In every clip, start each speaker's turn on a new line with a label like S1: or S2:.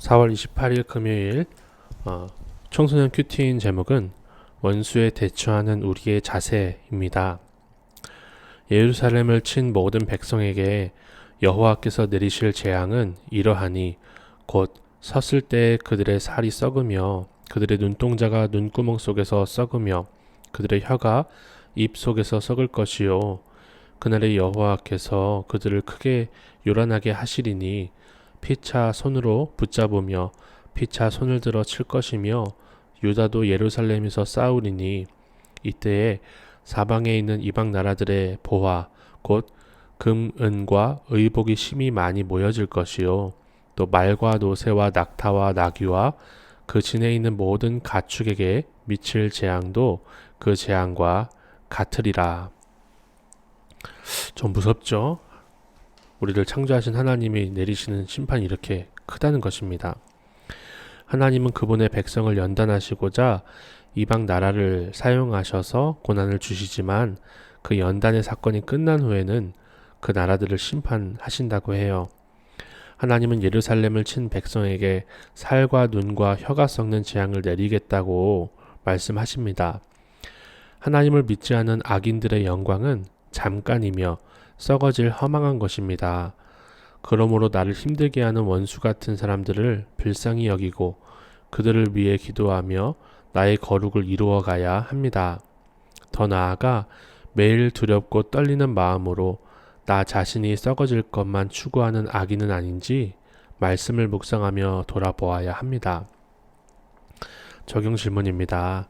S1: 4월 28일 금요일 청소년 큐티인 제목은 원수에 대처하는 우리의 자세입니다. 예루살렘을 친 모든 백성에게 여호와께서 내리실 재앙은 이러하니 곧 섰을 때 그들의 살이 썩으며 그들의 눈동자가 눈구멍 속에서 썩으며 그들의 혀가 입 속에서 썩을 것이요 그날에 여호와께서 그들을 크게 요란하게 하시리니 피차 손으로 붙잡으며 피차 손을 들어 칠 것이며 유다도 예루살렘에서 싸우리니 이때에 사방에 있는 이방 나라들의 보화 곧 금, 은과 의복이 심히 많이 모여질 것이요 또 말과 노새와 낙타와 나귀와 그 진에 있는 모든 가축에게 미칠 재앙도 그 재앙과 같으리라. 좀 무섭죠? 우리를 창조하신 하나님이 내리시는 심판이 이렇게 크다는 것입니다. 하나님은 그분의 백성을 연단하시고자 이방 나라를 사용하셔서 고난을 주시지만 그 연단의 사건이 끝난 후에는 그 나라들을 심판하신다고 해요. 하나님은 예루살렘을 친 백성에게 살과 눈과 혀가 썩는 재앙을 내리겠다고 말씀하십니다. 하나님을 믿지 않은 악인들의 영광은 잠깐이며 썩어질 허망한 것입니다. 그러므로 나를 힘들게 하는 원수 같은 사람들을 불쌍히 여기고 그들을 위해 기도하며 나의 거룩을 이루어 가야 합니다. 더 나아가 매일 두렵고 떨리는 마음으로 나 자신이 썩어질 것만 추구하는 악인은 아닌지 말씀을 묵상하며 돌아보아야 합니다. 적용 질문입니다.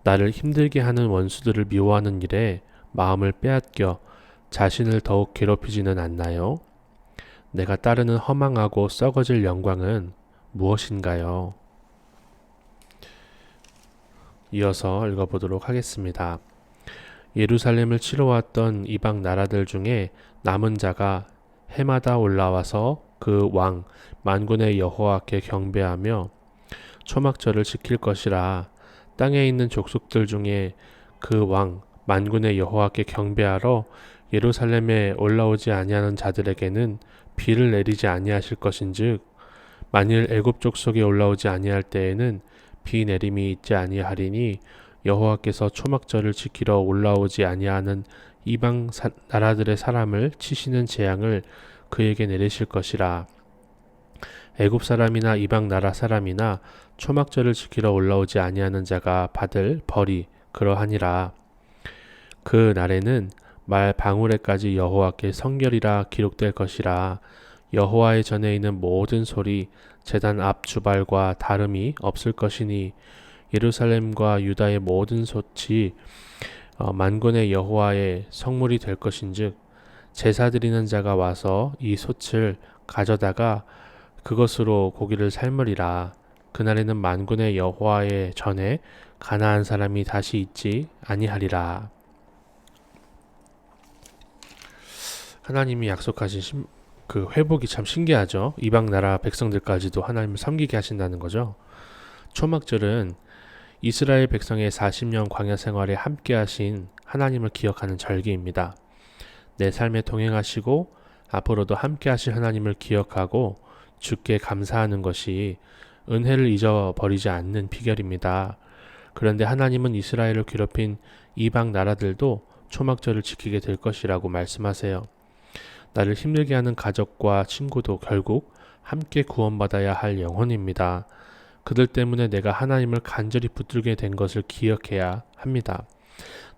S1: 나를 힘들게 하는 원수들을 미워하는 일에 마음을 빼앗겨 자신을 더욱 괴롭히지는 않나요? 내가 따르는 허망하고 썩어질 영광은 무엇인가요? 이어서 읽어보도록 하겠습니다. 예루살렘을 치러 왔던 이방 나라들 중에 남은 자가 해마다 올라와서 그 왕 만군의 여호와께 경배하며 초막절을 지킬 것이라. 땅에 있는 족속들 중에 그 왕 만군의 여호와께 경배하러 예루살렘에 올라오지 아니하는 자들에게는 비를 내리지 아니하실 것인즉 만일 애굽 족속에 올라오지 아니할 때에는 비 내림이 있지 아니하리니 여호와께서 초막절을 지키러 올라오지 아니하는 이방 나라들의 사람을 치시는 재앙을 그에게 내리실 것이라. 애굽 사람이나 이방 나라 사람이나 초막절을 지키러 올라오지 아니하는 자가 받을 벌이 그러하니라. 그 날에는 말 방울에까지 여호와께 성결이라 기록될 것이라. 여호와의 전에 있는 모든 소리 제단 앞 주발과 다름이 없을 것이니 예루살렘과 유다의 모든 솥이 만군의 여호와의 성물이 될 것인즉 제사 드리는 자가 와서 이 솥을 가져다가 그것으로 고기를 삶으리라. 그날에는 만군의 여호와의 전에 가나안 사람이 다시 있지 아니하리라. 하나님이 약속하신 그 회복이 참 신기하죠. 이방 나라 백성들까지도 하나님을 섬기게 하신다는 거죠. 초막절은 이스라엘 백성의 40년 광야 생활에 함께 하신 하나님을 기억하는 절기입니다. 내 삶에 동행하시고 앞으로도 함께 하실 하나님을 기억하고 주께 감사하는 것이 은혜를 잊어버리지 않는 비결입니다. 그런데 하나님은 이스라엘을 괴롭힌 이방 나라들도 초막절을 지키게 될 것이라고 말씀하세요. 나를 힘들게 하는 가족과 친구도 결국 함께 구원받아야 할 영혼입니다. 그들 때문에 내가 하나님을 간절히 붙들게 된 것을 기억해야 합니다.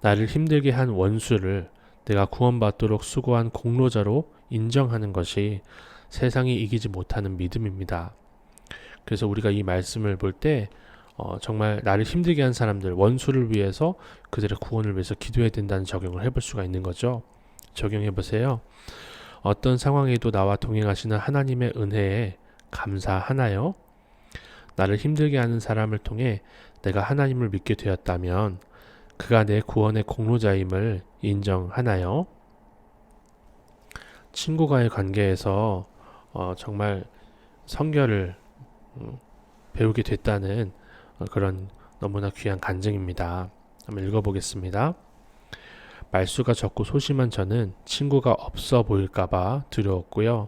S1: 나를 힘들게 한 원수를 내가 구원받도록 수고한 공로자로 인정하는 것이 세상이 이기지 못하는 믿음입니다. 그래서 우리가 이 말씀을 볼 때 정말 나를 힘들게 한 사람들, 원수를 위해서 그들의 구원을 위해서 기도해야 된다는 적용을 해볼 수가 있는 거죠. 적용해 보세요. 어떤 상황에도 나와 동행하시는 하나님의 은혜에 감사하나요? 나를 힘들게 하는 사람을 통해 내가 하나님을 믿게 되었다면 그가 내 구원의 공로자임을 인정하나요? 친구와의 관계에서 정말 성결을 배우게 됐다는 그런 너무나 귀한 간증입니다. 한번 읽어보겠습니다. 말수가 적고 소심한 저는 친구가 없어 보일까봐 두려웠고요.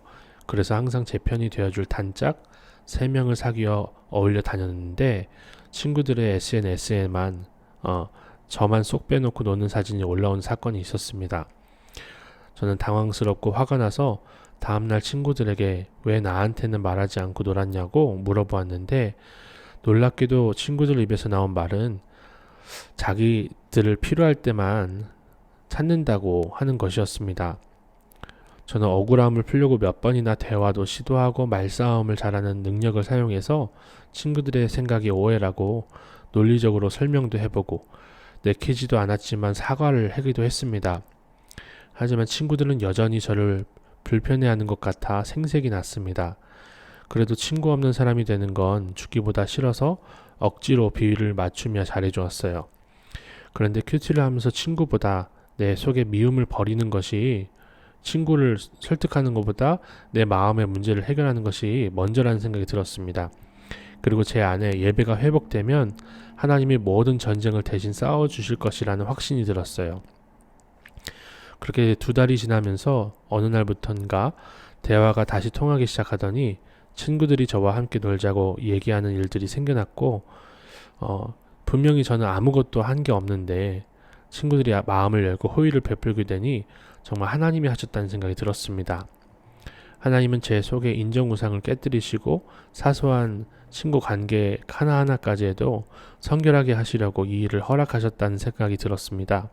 S1: 그래서 항상 제 편이 되어줄 단짝 3명을 사귀어 어울려 다녔는데 친구들의 SNS에만 저만 쏙 빼놓고 노는 사진이 올라온 사건이 있었습니다. 저는 당황스럽고 화가 나서 다음날 친구들에게 왜 나한테는 말하지 않고 놀았냐고 물어보았는데 놀랍게도 친구들 입에서 나온 말은 자기들을 필요할 때만 찾는다고 하는 것이었습니다. 저는 억울함을 풀려고 몇 번이나 대화도 시도하고 말싸움을 잘하는 능력을 사용해서 친구들의 생각이 오해라고 논리적으로 설명도 해보고 내키지도 않았지만 사과를 하기도 했습니다. 하지만 친구들은 여전히 저를 불편해하는 것 같아 생색이 났습니다. 그래도 친구 없는 사람이 되는 건 죽기보다 싫어서 억지로 비위를 맞추며 잘해주었어요. 그런데 큐티를 하면서 친구보다 내 속에 미움을 버리는 것이 친구를 설득하는 것보다 내 마음의 문제를 해결하는 것이 먼저라는 생각이 들었습니다. 그리고 제 안에 예배가 회복되면 하나님이 모든 전쟁을 대신 싸워주실 것이라는 확신이 들었어요. 그렇게 2달이 지나면서 어느 날부턴가 대화가 다시 통하기 시작하더니 친구들이 저와 함께 놀자고 얘기하는 일들이 생겨났고 분명히 저는 아무것도 한 게 없는데 친구들이 마음을 열고 호의를 베풀게 되니 정말 하나님이 하셨다는 생각이 들었습니다. 하나님은 제 속의 인정우상을 깨뜨리시고 사소한 친구 관계 하나하나까지도 성결하게 하시려고 이 일을 허락하셨다는 생각이 들었습니다.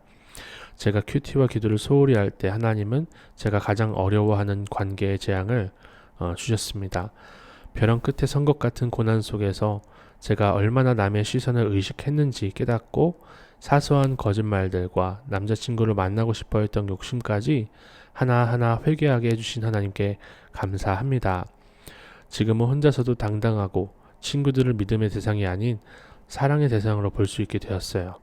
S1: 제가 큐티와 기도를 소홀히 할 때 하나님은 제가 가장 어려워하는 관계의 재앙을 주셨습니다. 벼랑 끝에 선 것 같은 고난 속에서 제가 얼마나 남의 시선을 의식했는지 깨닫고 사소한 거짓말들과 남자친구를 만나고 싶어 했던 욕심까지 하나하나 회개하게 해주신 하나님께 감사합니다. 지금은 혼자서도 당당하고 친구들을 믿음의 대상이 아닌 사랑의 대상으로 볼 수 있게 되었어요.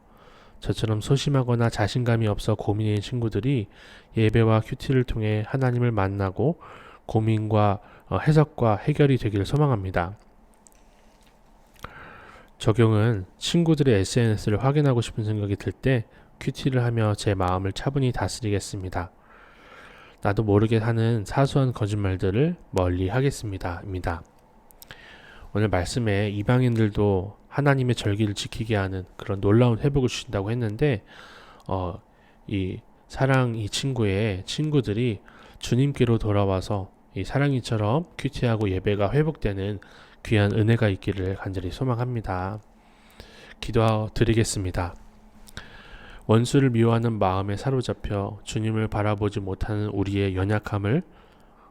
S1: 저처럼 소심하거나 자신감이 없어 고민인 친구들이 예배와 큐티를 통해 하나님을 만나고 고민과 해석과 해결이 되기를 소망합니다. 적용은 친구들의 SNS를 확인하고 싶은 생각이 들 때 큐티를 하며 제 마음을 차분히 다스리겠습니다. 나도 모르게 하는 사소한 거짓말들을 멀리 하겠습니다. 입니다. 오늘 말씀에 이방인들도 하나님의 절기를 지키게 하는 그런 놀라운 회복을 주신다고 했는데 이 친구의 친구들이 주님께로 돌아와서 이 사랑이처럼 큐티하고 예배가 회복되는 귀한 은혜가 있기를 간절히 소망합니다. 기도드리겠습니다. 원수를 미워하는 마음에 사로잡혀 주님을 바라보지 못하는 우리의 연약함을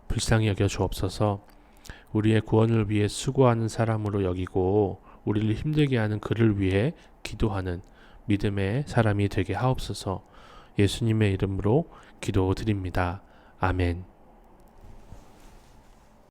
S1: 불쌍히 여겨 주옵소서. 우리의 구원을 위해 수고하는 사람으로 여기고 우리를 힘들게 하는 그를 위해 기도하는 믿음의 사람이 되게 하옵소서. 예수님의 이름으로 기도드립니다. 아멘.